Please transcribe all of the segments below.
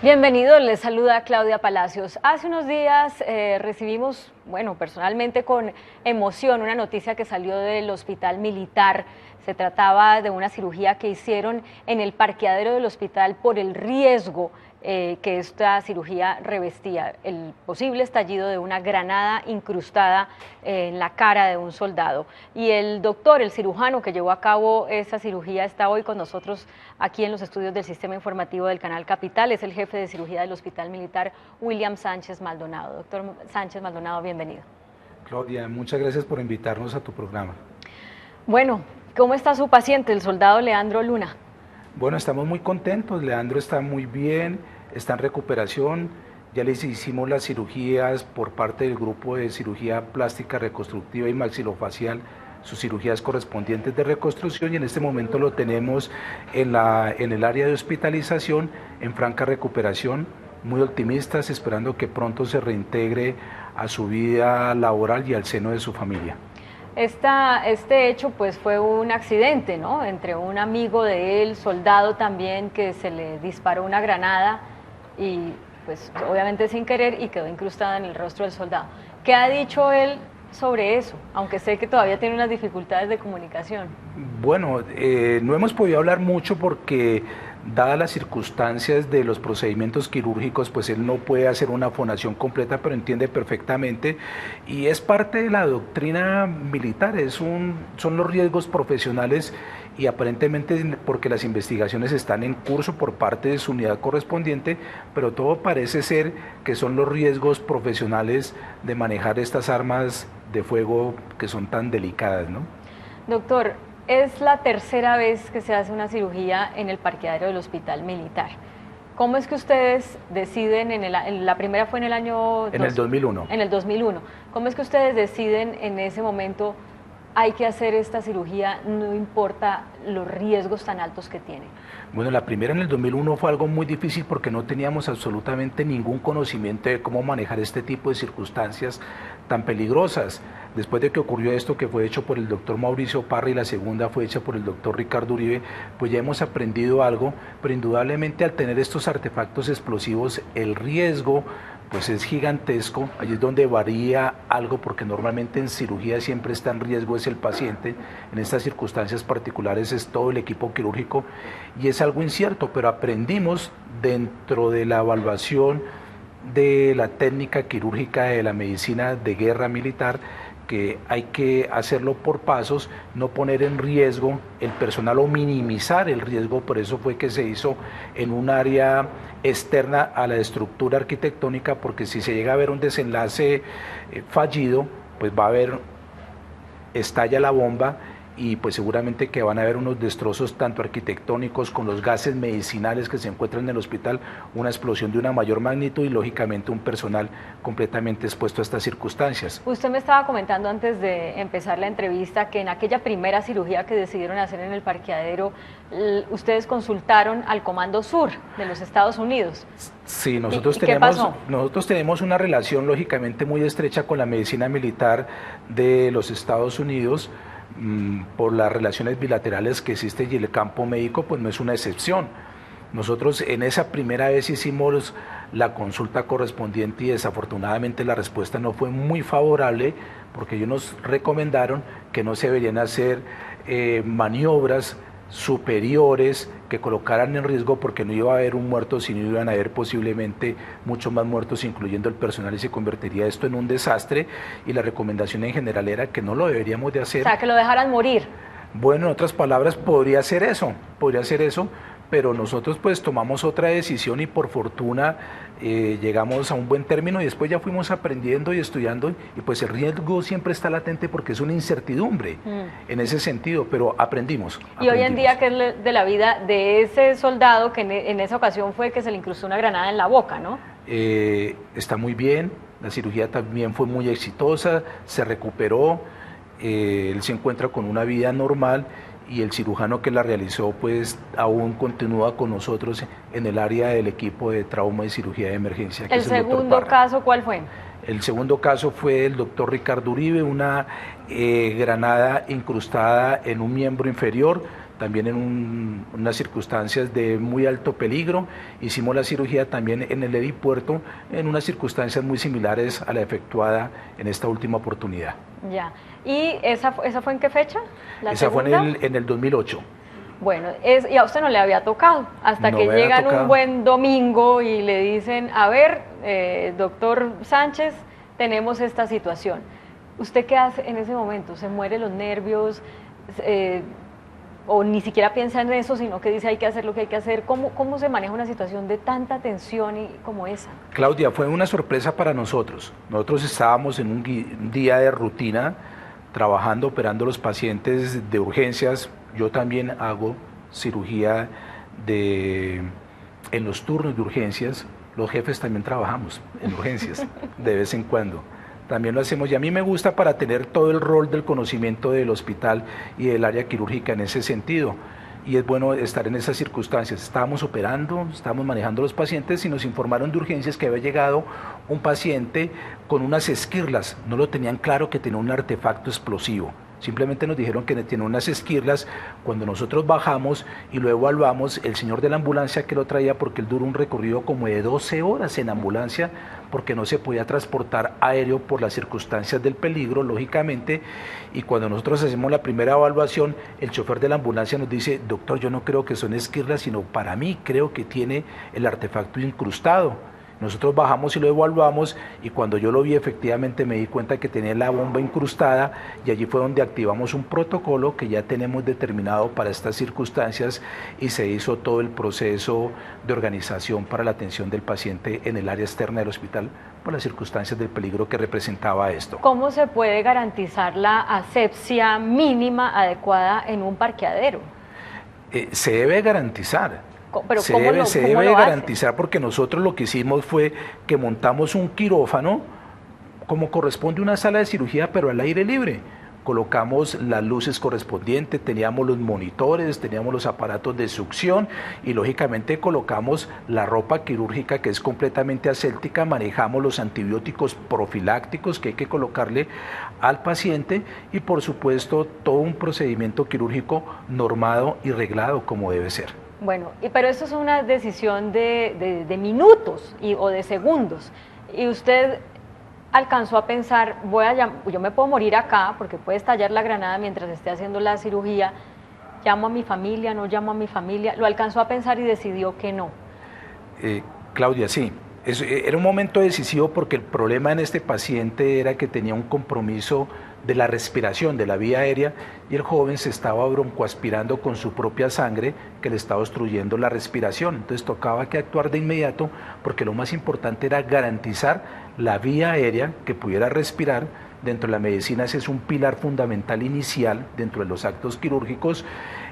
Bienvenido, les saluda Claudia Palacios. Hace unos días recibimos, personalmente con emoción, una noticia que salió del hospital militar. Se trataba de una cirugía que hicieron en el parqueadero del hospital por el riesgo que esta cirugía revestía, el posible estallido de una granada incrustada en la cara de un soldado. Y el doctor, el cirujano que llevó a cabo esa cirugía, está hoy con nosotros aquí en los estudios del Sistema Informativo del Canal Capital. Es el jefe de cirugía del Hospital Militar, William Sánchez Maldonado. Doctor Sánchez Maldonado, bienvenido. Claudia, muchas gracias por invitarnos a tu programa. Bueno, ¿cómo está su paciente, el soldado Leandro Luna? Bueno, estamos muy contentos, Leandro está muy bien, está en recuperación, ya les hicimos las cirugías por parte del grupo de cirugía plástica reconstructiva y maxilofacial, sus cirugías correspondientes de reconstrucción, y en este momento lo tenemos en el área de hospitalización en franca recuperación, muy optimistas, esperando que pronto se reintegre a su vida laboral y al seno de su familia. Este hecho pues fue un accidente, ¿no? Entre un amigo de él, soldado también, que se le disparó una granada y pues obviamente sin querer y quedó incrustada en el rostro del soldado. ¿Qué ha dicho él sobre eso? Aunque sé que todavía tiene unas dificultades de comunicación. Bueno, no hemos podido hablar mucho porque dadas las circunstancias de los procedimientos quirúrgicos, pues él no puede hacer una fonación completa, pero entiende perfectamente y es parte de la doctrina militar, son los riesgos profesionales y aparentemente porque las investigaciones están en curso por parte de su unidad correspondiente, pero todo parece ser que son los riesgos profesionales de manejar estas armas de fuego que son tan delicadas, ¿no? Doctor, es la tercera vez que se hace una cirugía en el parqueadero del hospital militar. ¿Cómo es que ustedes deciden, la primera fue en el año... En el 2001. En el 2001. ¿Cómo es que ustedes deciden en ese momento hay que hacer esta cirugía, no importa los riesgos tan altos que tiene? Bueno, la primera en el 2001 fue algo muy difícil porque no teníamos absolutamente ningún conocimiento de cómo manejar este tipo de circunstancias tan peligrosas. Después de que ocurrió esto, que fue hecho por el doctor Mauricio Parra, y la segunda fue hecha por el doctor Ricardo Uribe, pues ya hemos aprendido algo, pero indudablemente al tener estos artefactos explosivos, el riesgo pues es gigantesco. Allí es donde varía algo, porque normalmente en cirugía siempre está en riesgo es el paciente, en estas circunstancias particulares es todo el equipo quirúrgico y es algo incierto, pero aprendimos dentro de la evaluación de la técnica quirúrgica de la medicina de guerra militar que hay que hacerlo por pasos, no poner en riesgo el personal o minimizar el riesgo. Por eso fue que se hizo en un área externa a la estructura arquitectónica, porque si se llega a ver un desenlace fallido, pues estalla la bomba y pues seguramente que van a haber unos destrozos tanto arquitectónicos con los gases medicinales que se encuentran en el hospital, una explosión de una mayor magnitud y lógicamente un personal completamente expuesto a estas circunstancias. Usted me estaba comentando antes de empezar la entrevista que en aquella primera cirugía que decidieron hacer en el parqueadero, ustedes consultaron al Comando Sur de los Estados Unidos. Sí, nosotros tenemos una relación lógicamente muy estrecha con la medicina militar de los Estados Unidos, por las relaciones bilaterales que existen, y el campo médico pues no es una excepción. Nosotros en esa primera vez hicimos la consulta correspondiente y desafortunadamente la respuesta no fue muy favorable, porque ellos nos recomendaron que no se deberían hacer maniobras superiores que colocaran en riesgo, porque no iba a haber un muerto, sino iban a haber posiblemente muchos más muertos, incluyendo el personal, y se convertiría esto en un desastre, y la recomendación en general era que no lo deberíamos de hacer. O sea, que lo dejaran morir. Bueno, en otras palabras, podría ser eso, pero nosotros pues tomamos otra decisión y por fortuna llegamos a un buen término, y después ya fuimos aprendiendo y estudiando, y pues el riesgo siempre está latente porque es una incertidumbre en ese sentido, pero aprendimos. Y hoy en día, ¿qué es de la vida de ese soldado que en esa ocasión fue que se le incrustó una granada en la boca, ¿no? Está muy bien, la cirugía también fue muy exitosa, se recuperó, él se encuentra con una vida normal, y el cirujano que la realizó pues aún continúa con nosotros en el área del equipo de trauma y cirugía de emergencia. ¿El segundo caso cuál fue? El segundo caso fue el doctor Ricardo Uribe, una granada incrustada en un miembro inferior, también en unas circunstancias de muy alto peligro. Hicimos la cirugía también en el helipuerto en unas circunstancias muy similares a la efectuada en esta última oportunidad. Ya. ¿Y esa fue en qué fecha? Esa fue en el 2008. Bueno, y a usted no le había tocado, hasta No que me había llegan tocado. un buen domingo y le dicen, a ver, doctor Sánchez, tenemos esta situación. ¿Usted qué hace en ese momento? ¿Se muere los nervios? ¿O ni siquiera piensa en eso, sino que dice hay que hacer lo que hay que hacer? ¿Cómo se maneja una situación de tanta tensión como esa? Claudia, fue una sorpresa para nosotros. Nosotros estábamos en un día de rutina, trabajando, operando los pacientes de urgencias. Yo también hago cirugía en los turnos de urgencias. Los jefes también trabajamos en urgencias de vez en cuando. También lo hacemos y a mí me gusta para tener todo el rol del conocimiento del hospital y del área quirúrgica en ese sentido. Y es bueno estar en esas circunstancias. Estábamos operando, estábamos manejando los pacientes y nos informaron de urgencias que había llegado un paciente con unas esquirlas. No lo tenían claro que tenía un artefacto explosivo. Simplemente nos dijeron que tenía unas esquirlas. Cuando nosotros bajamos y lo evaluamos, el señor de la ambulancia que lo traía, porque él duró un recorrido como de 12 horas en ambulancia, porque no se podía transportar aéreo por las circunstancias del peligro, lógicamente, y cuando nosotros hacemos la primera evaluación, el chofer de la ambulancia nos dice, doctor, yo no creo que son esquirlas, sino para mí creo que tiene el artefacto incrustado. Nosotros bajamos y lo evaluamos y cuando yo lo vi efectivamente me di cuenta que tenía la bomba incrustada y allí fue donde activamos un protocolo que ya tenemos determinado para estas circunstancias y se hizo todo el proceso de organización para la atención del paciente en el área externa del hospital por las circunstancias del peligro que representaba esto. ¿Cómo se puede garantizar la asepsia mínima adecuada en un parqueadero? Se debe garantizar. Pero se ¿cómo debe lo garantizar porque nosotros lo que hicimos fue que montamos un quirófano como corresponde a una sala de cirugía pero al aire libre. Colocamos las luces correspondientes, teníamos los monitores, teníamos los aparatos de succión y lógicamente colocamos la ropa quirúrgica que es completamente aséptica, manejamos los antibióticos profilácticos que hay que colocarle al paciente y por supuesto todo un procedimiento quirúrgico normado y reglado como debe ser. Bueno, pero eso es una decisión de minutos o de segundos. Y usted alcanzó a pensar, yo me puedo morir acá porque puede estallar la granada mientras esté haciendo la cirugía, llamo a mi familia, no llamo a mi familia, lo alcanzó a pensar y decidió que no. Claudia, sí. Era un momento decisivo porque el problema en este paciente era que tenía un compromiso de la respiración, de la vía aérea, y el joven se estaba broncoaspirando con su propia sangre que le estaba obstruyendo la respiración. Entonces tocaba que actuar de inmediato porque lo más importante era garantizar la vía aérea que pudiera respirar. Dentro de la medicina ese es un pilar fundamental inicial dentro de los actos quirúrgicos,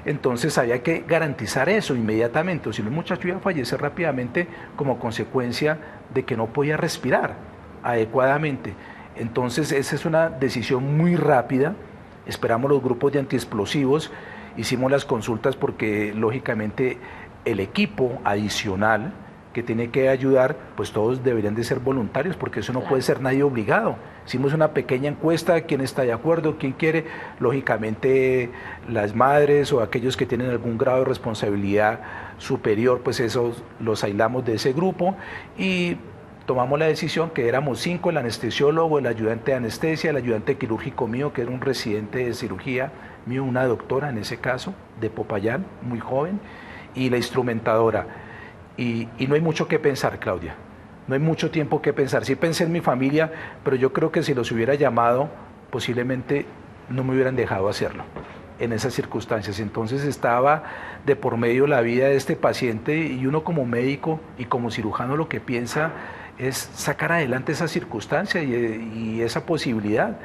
entonces había que garantizar eso inmediatamente, o si no el muchacho iba a fallecer rápidamente como consecuencia de que no podía respirar adecuadamente. Entonces esa es una decisión muy rápida, esperamos los grupos de antiexplosivos, hicimos las consultas porque lógicamente el equipo adicional que tiene que ayudar, pues todos deberían de ser voluntarios porque eso no puede ser nadie obligado. Hicimos una pequeña encuesta, quién está de acuerdo, quién quiere, lógicamente las madres o aquellos que tienen algún grado de responsabilidad superior, pues esos los aislamos de ese grupo y tomamos la decisión que éramos 5, el anestesiólogo, el ayudante de anestesia, el ayudante quirúrgico mío, que era un residente de cirugía mío, una doctora en ese caso, de Popayán, muy joven, y la instrumentadora. Y no hay mucho que pensar, Claudia, no hay mucho tiempo que pensar. Sí pensé en mi familia, pero yo creo que si los hubiera llamado, posiblemente no me hubieran dejado hacerlo en esas circunstancias. Entonces estaba de por medio la vida de este paciente y uno como médico y como cirujano lo que piensa es sacar adelante esa circunstancia y esa posibilidad.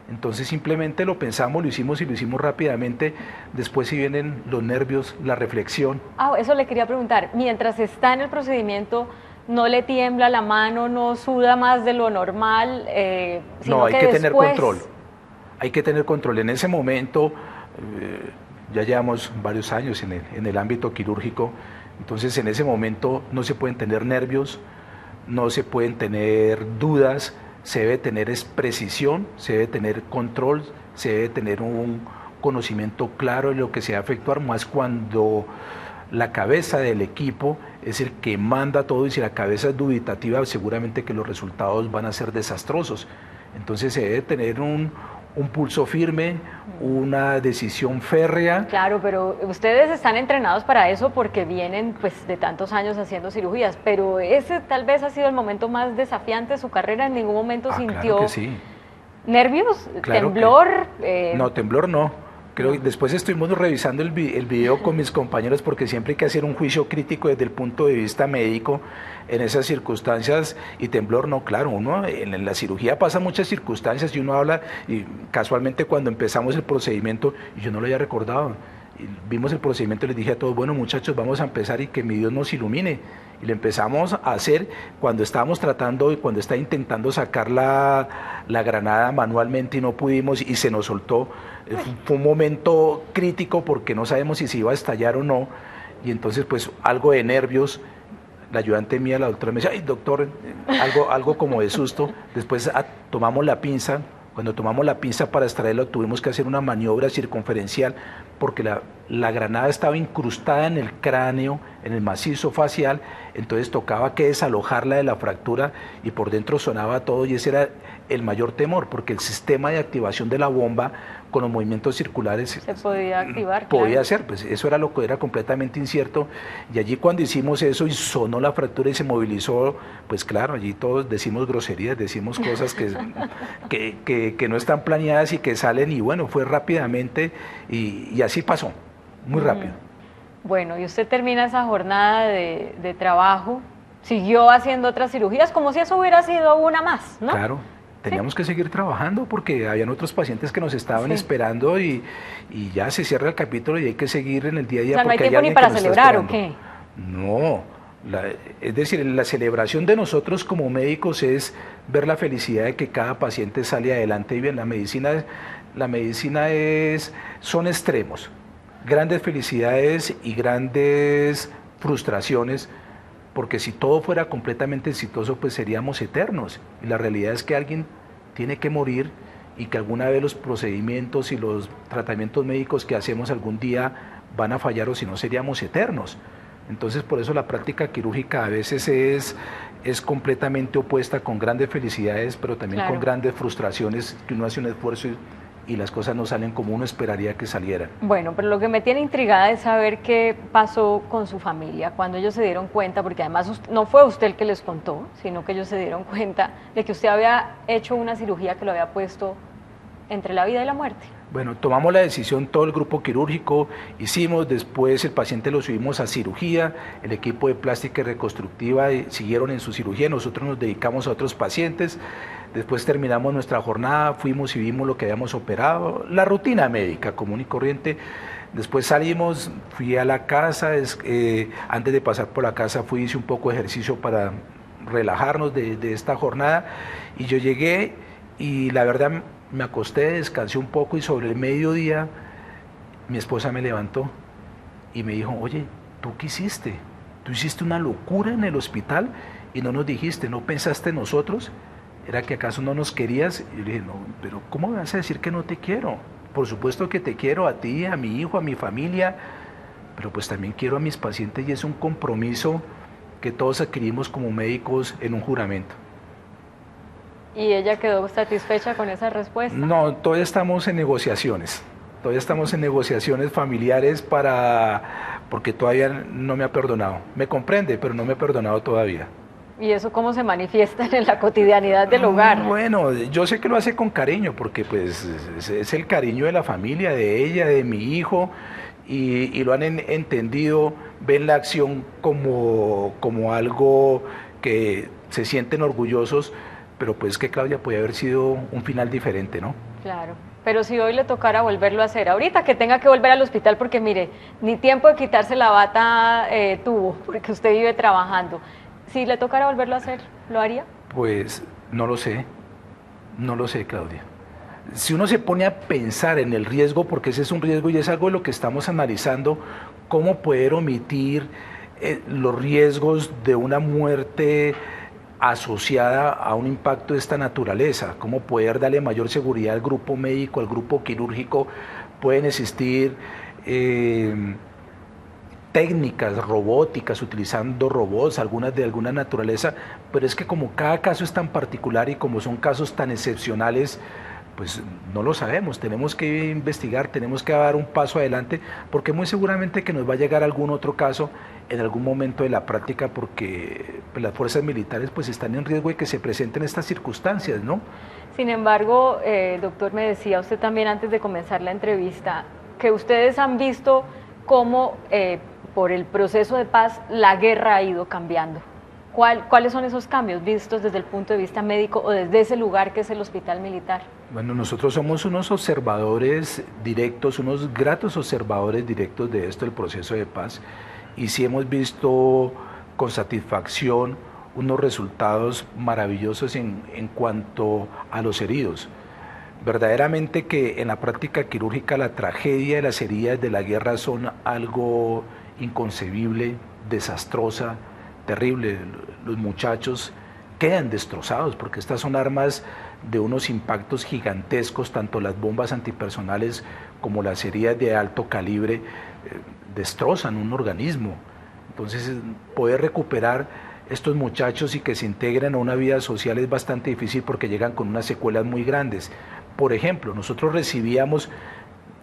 Entonces simplemente lo pensamos, lo hicimos y lo hicimos rápidamente. Después si vienen los nervios, la reflexión. Eso le quería preguntar. Mientras está en el procedimiento, ¿no le tiembla la mano, no suda más de lo normal? No, hay que tener control. Hay que tener control. En ese momento, ya llevamos varios años en el ámbito quirúrgico, entonces en ese momento no se pueden tener nervios, no se pueden tener dudas, se debe tener precisión, se debe tener control, se debe tener un conocimiento claro de lo que se va a efectuar, más cuando la cabeza del equipo es el que manda todo, y si la cabeza es dubitativa, seguramente que los resultados van a ser desastrosos. Entonces se debe tener un pulso firme, una decisión férrea. Claro, pero ustedes están entrenados para eso porque vienen pues de tantos años haciendo cirugías, pero ese tal vez ha sido el momento más desafiante de su carrera. ¿En ningún momento sintió claro que sí. nervios, Claro temblor? No, temblor no. Creo que después estuvimos revisando el video con mis compañeros, porque siempre hay que hacer un juicio crítico desde el punto de vista médico en esas circunstancias, y temblor no, claro, uno en la cirugía pasa muchas circunstancias y uno habla, y casualmente cuando empezamos el procedimiento, y yo no lo había recordado, y vimos el procedimiento, les dije a todos, bueno muchachos, vamos a empezar y que mi Dios nos ilumine. Y lo empezamos a hacer cuando estábamos tratando y cuando estaba intentando sacar la granada manualmente y no pudimos y se nos soltó. Fue un momento crítico porque no sabemos si se iba a estallar o no, y entonces pues algo de nervios. La ayudante mía, la doctora, me decía, ay doctor, algo como de susto. Después tomamos la pinza. Cuando tomamos la pinza para extraerlo, tuvimos que hacer una maniobra circunferencial porque la granada estaba incrustada en el cráneo, en el macizo facial, entonces tocaba que desalojarla de la fractura y por dentro sonaba todo, y ese era el mayor temor, porque el sistema de activación de la bomba con los movimientos circulares se podía activar. Podía claro. ser, pues eso era lo que era completamente incierto, y allí cuando hicimos eso y sonó la fractura y se movilizó, pues claro, allí todos decimos groserías, decimos cosas que no están planeadas y que salen, y bueno, fue rápidamente y así pasó, muy rápido. Bueno, y usted termina esa jornada de trabajo, siguió haciendo otras cirugías como si eso hubiera sido una más, ¿no? Claro. Teníamos que seguir trabajando porque habían otros pacientes que nos estaban esperando, y ya se cierra el capítulo y hay que seguir en el día a día. O sea, no hay porque tiempo ni para celebrar, ¿o qué? No, es decir, la celebración de nosotros como médicos es ver la felicidad de que cada paciente sale adelante y bien. La medicina son extremos, grandes felicidades y grandes frustraciones, porque si todo fuera completamente exitoso, pues seríamos eternos, y la realidad es que alguien tiene que morir, y que alguna vez los procedimientos y los tratamientos médicos que hacemos algún día van a fallar, o si no seríamos eternos. Entonces por eso la práctica quirúrgica a veces es completamente opuesta, con grandes felicidades, pero también con grandes frustraciones, que uno hace un esfuerzo y las cosas no salen como uno esperaría que salieran. Bueno, pero lo que me tiene intrigada es saber qué pasó con su familia, cuando ellos se dieron cuenta, porque además no fue usted el que les contó, sino que ellos se dieron cuenta de que usted había hecho una cirugía que lo había puesto entre la vida y la muerte. Bueno, tomamos la decisión, todo el grupo quirúrgico, después el paciente lo subimos a cirugía, el equipo de plástica y reconstructiva siguieron en su cirugía, nosotros nos dedicamos a otros pacientes. Después terminamos nuestra jornada, fuimos y vimos lo que habíamos operado, la rutina médica común y corriente. Después salimos, fui a la casa, antes de pasar por la casa hice un poco de ejercicio para relajarnos de esta jornada, y yo llegué y la verdad me acosté, descansé un poco, y sobre el mediodía mi esposa me levantó y me dijo, oye, ¿tú qué hiciste? ¿Tú hiciste una locura en el hospital y no nos dijiste, no pensaste en nosotros? ¿Era que acaso no nos querías? Y yo le dije, no, pero ¿cómo me vas a decir que no te quiero? Por supuesto que te quiero a ti, a mi hijo, a mi familia, pero pues también quiero a mis pacientes, y es un compromiso que todos adquirimos como médicos en un juramento. ¿Y ella quedó satisfecha con esa respuesta? No, todavía estamos en negociaciones. Todavía estamos en negociaciones familiares porque todavía no me ha perdonado. Me comprende, pero no me ha perdonado todavía. ¿Y eso cómo se manifiesta en la cotidianidad del hogar? Bueno, yo sé que lo hace con cariño, porque pues es el cariño de la familia, de ella, de mi hijo, y lo han entendido, ven la acción como algo que se sienten orgullosos, pero pues que Claudia podía haber sido un final diferente, ¿no? Claro, pero si hoy le tocara volverlo a hacer, ahorita que tenga que volver al hospital, porque mire, ni tiempo de quitarse la bata tuvo, porque usted vive trabajando. Si le tocara volverlo a hacer, ¿lo haría? Pues no lo sé, Claudia. Si uno se pone a pensar en el riesgo, porque ese es un riesgo y es algo de lo que estamos analizando, cómo poder omitir los riesgos de una muerte asociada a un impacto de esta naturaleza, cómo poder darle mayor seguridad al grupo médico, al grupo quirúrgico, pueden existir técnicas robóticas utilizando robots, algunas de alguna naturaleza, pero es que como cada caso es tan particular y como son casos tan excepcionales, pues no lo sabemos, tenemos que investigar, tenemos que dar un paso adelante, porque muy seguramente que nos va a llegar algún otro caso en algún momento de la práctica, porque pues, las fuerzas militares pues están en riesgo de que se presenten estas circunstancias, ¿no? Sin embargo, doctor, me decía usted también antes de comenzar la entrevista, que ustedes han visto cómo por el proceso de paz la guerra ha ido cambiando. ¿Cuáles son esos cambios vistos desde el punto de vista médico o desde ese lugar que es el hospital militar? Bueno, nosotros somos unos observadores directos, unos gratos observadores directos de esto, el proceso de paz, y sí hemos visto con satisfacción unos resultados maravillosos en cuanto a los heridos. Verdaderamente que en la práctica quirúrgica la tragedia de las heridas de la guerra son algo inconcebible, desastrosa, terrible. Los muchachos quedan destrozados porque estas son armas de unos impactos gigantescos, tanto las bombas antipersonales como las heridas de alto calibre destrozan un organismo. Entonces poder recuperar estos muchachos y que se integren a una vida social es bastante difícil porque llegan con unas secuelas muy grandes. Por ejemplo, nosotros recibíamos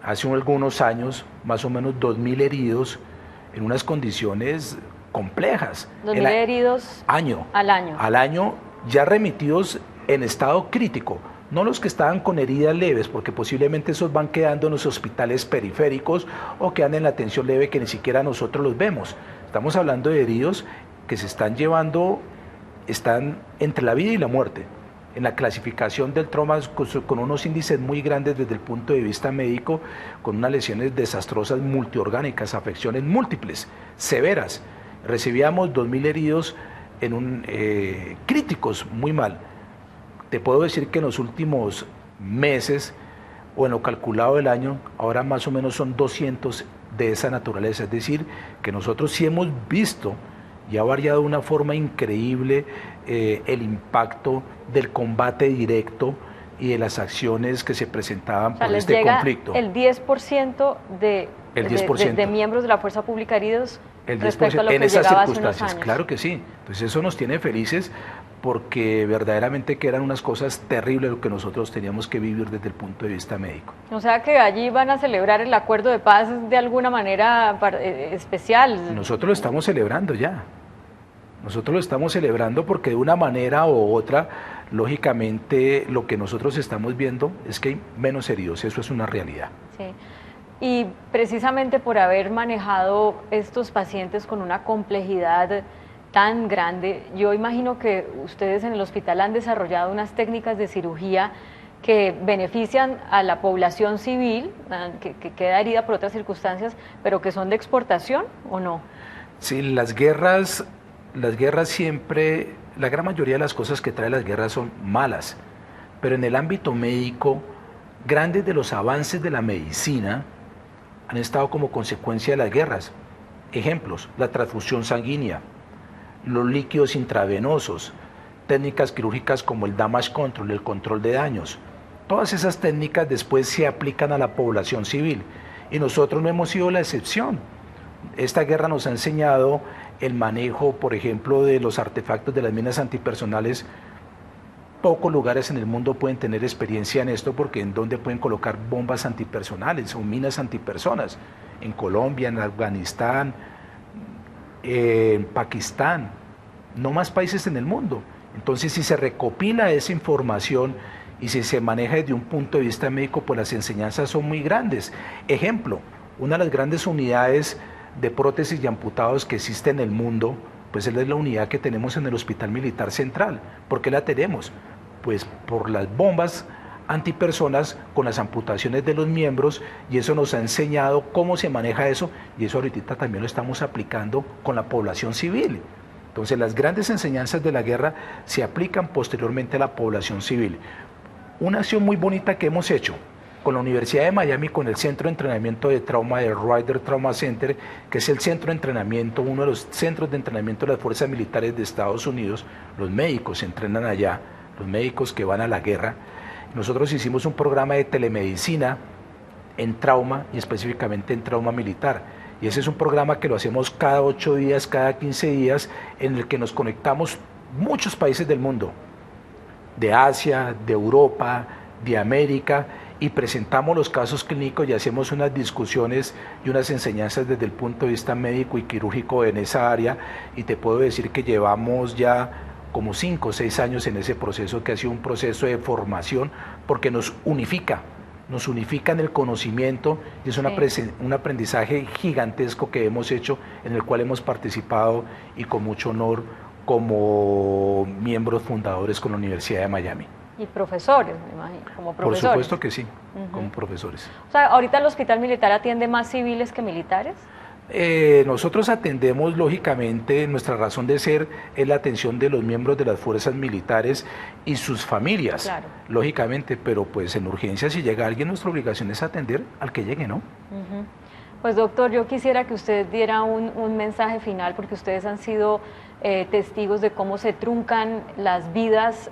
hace algunos años más o menos 2.000 heridos en unas condiciones complejas. 2.000 heridos al año. Al año ya remitidos en estado crítico, no los que estaban con heridas leves, porque posiblemente esos van quedando en los hospitales periféricos o quedan en la atención leve que ni siquiera nosotros los vemos. Estamos hablando de heridos que se están llevando, están entre la vida y la muerte. En la clasificación del trauma con unos índices muy grandes desde el punto de vista médico, con unas lesiones desastrosas multiorgánicas, afecciones múltiples, severas. Recibíamos 2.000 heridos críticos, muy mal. Te puedo decir que en los últimos meses, o en lo calculado del año, ahora más o menos son 200 de esa naturaleza. Es decir, que nosotros sí hemos visto, y ha variado de una forma increíble, el impacto del combate directo y de las acciones que se presentaban por este conflicto. El 10% de miembros de la fuerza pública heridos respecto a lo que llegaba hace unos años. Claro que sí. Entonces eso nos tiene felices porque verdaderamente que eran unas cosas terribles lo que nosotros teníamos que vivir desde el punto de vista médico. O sea que allí van a celebrar el acuerdo de paz de alguna manera especial. Nosotros lo estamos celebrando ya. Nosotros lo estamos celebrando porque de una manera u otra, lógicamente, lo que nosotros estamos viendo es que hay menos heridos, eso es una realidad. Sí. Y precisamente por haber manejado estos pacientes con una complejidad tan grande, yo imagino que ustedes en el hospital han desarrollado unas técnicas de cirugía que benefician a la población civil, que queda herida por otras circunstancias, pero que son de exportación, ¿o no? Sí, las guerras siempre, la gran mayoría de las cosas que trae las guerras son malas, pero en el ámbito médico, grandes de los avances de la medicina han estado como consecuencia de las guerras. Ejemplos, la transfusión sanguínea, los líquidos intravenosos, técnicas quirúrgicas como el damage control, el control de daños. Todas esas técnicas después se aplican a la población civil y nosotros no hemos sido la excepción. Esta guerra nos ha enseñado el manejo, por ejemplo, de los artefactos de las minas antipersonales. Pocos lugares en el mundo pueden tener experiencia en esto porque en donde pueden colocar bombas antipersonales o minas antipersonas. En Colombia, en Afganistán, en Pakistán, no más países en el mundo. Entonces, si se recopila esa información y si se maneja desde un punto de vista médico, pues las enseñanzas son muy grandes. Ejemplo, una de las grandes unidades de prótesis y amputados que existe en el mundo, pues es la unidad que tenemos en el Hospital Militar Central. ¿Por qué la tenemos? Pues por las bombas antipersonas con las amputaciones de los miembros, y eso nos ha enseñado cómo se maneja eso, y eso ahorita también lo estamos aplicando con la población civil. Entonces las grandes enseñanzas de la guerra se aplican posteriormente a la población civil. Una acción muy bonita que hemos hecho con la Universidad de Miami, con el Centro de Entrenamiento de Trauma del Ryder Trauma Center, que es el centro de entrenamiento, uno de los centros de entrenamiento de las fuerzas militares de Estados Unidos. Los médicos se entrenan allá, los médicos que van a la guerra. Nosotros hicimos un programa de telemedicina en trauma y específicamente en trauma militar. Y ese es un programa que lo hacemos cada 8 días, cada 15 días, en el que nos conectamos muchos países del mundo, de Asia, de Europa, de América, y presentamos los casos clínicos y hacemos unas discusiones y unas enseñanzas desde el punto de vista médico y quirúrgico en esa área, y te puedo decir que llevamos ya como 5 o 6 años en ese proceso, que ha sido un proceso de formación porque nos unifica en el conocimiento, y es un aprendizaje gigantesco que hemos hecho, en el cual hemos participado y con mucho honor como miembros fundadores con la Universidad de Miami. Y profesores, me imagino, como profesores. Por supuesto que sí, como profesores. O sea, ahorita el Hospital Militar atiende más civiles que militares. Nosotros atendemos, lógicamente, nuestra razón de ser es la atención de los miembros de las fuerzas militares y sus familias, claro, lógicamente, pero pues en urgencia, si llega alguien, nuestra obligación es atender al que llegue, ¿no? Pues doctor, yo quisiera que usted diera un mensaje final, porque ustedes han sido testigos de cómo se truncan las vidas,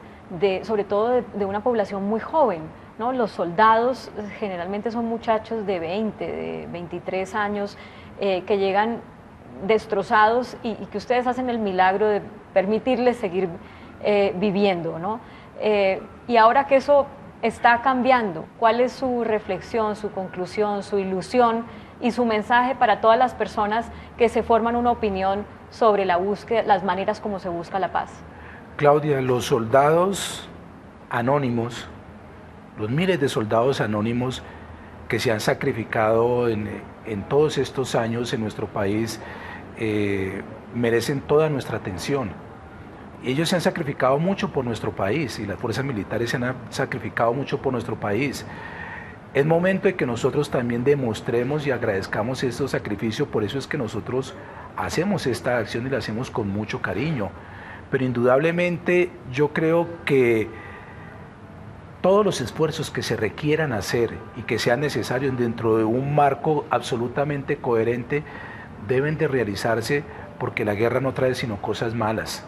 sobre todo de una población muy joven, ¿no? Los soldados generalmente son muchachos de 20, de 23 años, que llegan destrozados y que ustedes hacen el milagro de permitirles seguir viviendo, ¿no? Y ahora que eso está cambiando, ¿cuál es su reflexión, su conclusión, su ilusión y su mensaje para todas las personas que se forman una opinión sobre la búsqueda, las maneras como se busca la paz? Claudia, los soldados anónimos, los miles de soldados anónimos que se han sacrificado en todos estos años en nuestro país, merecen toda nuestra atención. Ellos se han sacrificado mucho por nuestro país y las fuerzas militares se han sacrificado mucho por nuestro país. Es momento de que nosotros también demostremos y agradezcamos estos sacrificios, por eso es que nosotros hacemos esta acción y la hacemos con mucho cariño. Pero indudablemente yo creo que todos los esfuerzos que se requieran hacer y que sean necesarios dentro de un marco absolutamente coherente deben de realizarse, porque la guerra no trae sino cosas malas.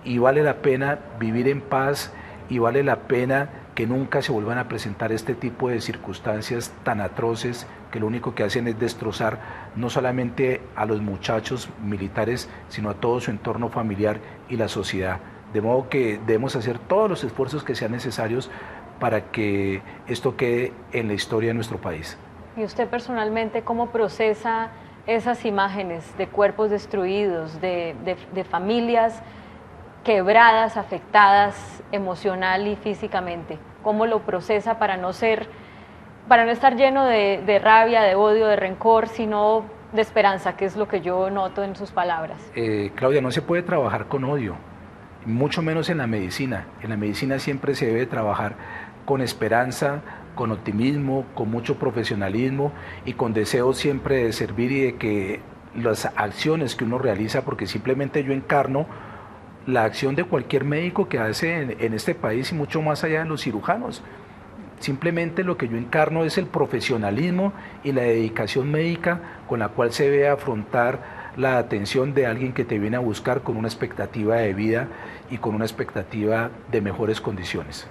Y vale la pena vivir en paz y vale la pena que nunca se vuelvan a presentar este tipo de circunstancias tan atroces que lo único que hacen es destrozar no solamente a los muchachos militares, sino a todo su entorno familiar y la sociedad. De modo que debemos hacer todos los esfuerzos que sean necesarios para que esto quede en la historia de nuestro país. ¿Y usted personalmente cómo procesa esas imágenes de cuerpos destruidos, de familias quebradas, afectadas emocional y físicamente? ¿Cómo lo procesa para no estar lleno de rabia, de odio, de rencor, sino de esperanza, que es lo que yo noto en sus palabras? Claudia, no se puede trabajar con odio, mucho menos en la medicina. En la medicina siempre se debe trabajar con esperanza, con optimismo, con mucho profesionalismo y con deseo siempre de servir y de que las acciones que uno realiza, porque simplemente yo encarno la acción de cualquier médico que hace en este país y mucho más allá de los cirujanos. Simplemente lo que yo encarno es el profesionalismo y la dedicación médica con la cual se debe afrontar la atención de alguien que te viene a buscar con una expectativa de vida y con una expectativa de mejores condiciones.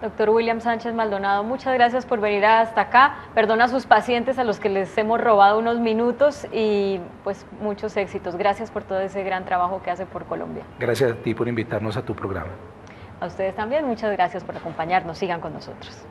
Doctor William Sánchez Maldonado, muchas gracias por venir hasta acá. Perdona a sus pacientes a los que les hemos robado unos minutos y pues muchos éxitos. Gracias por todo ese gran trabajo que hace por Colombia. Gracias a ti por invitarnos a tu programa. A ustedes también, muchas gracias por acompañarnos. Sigan con nosotros.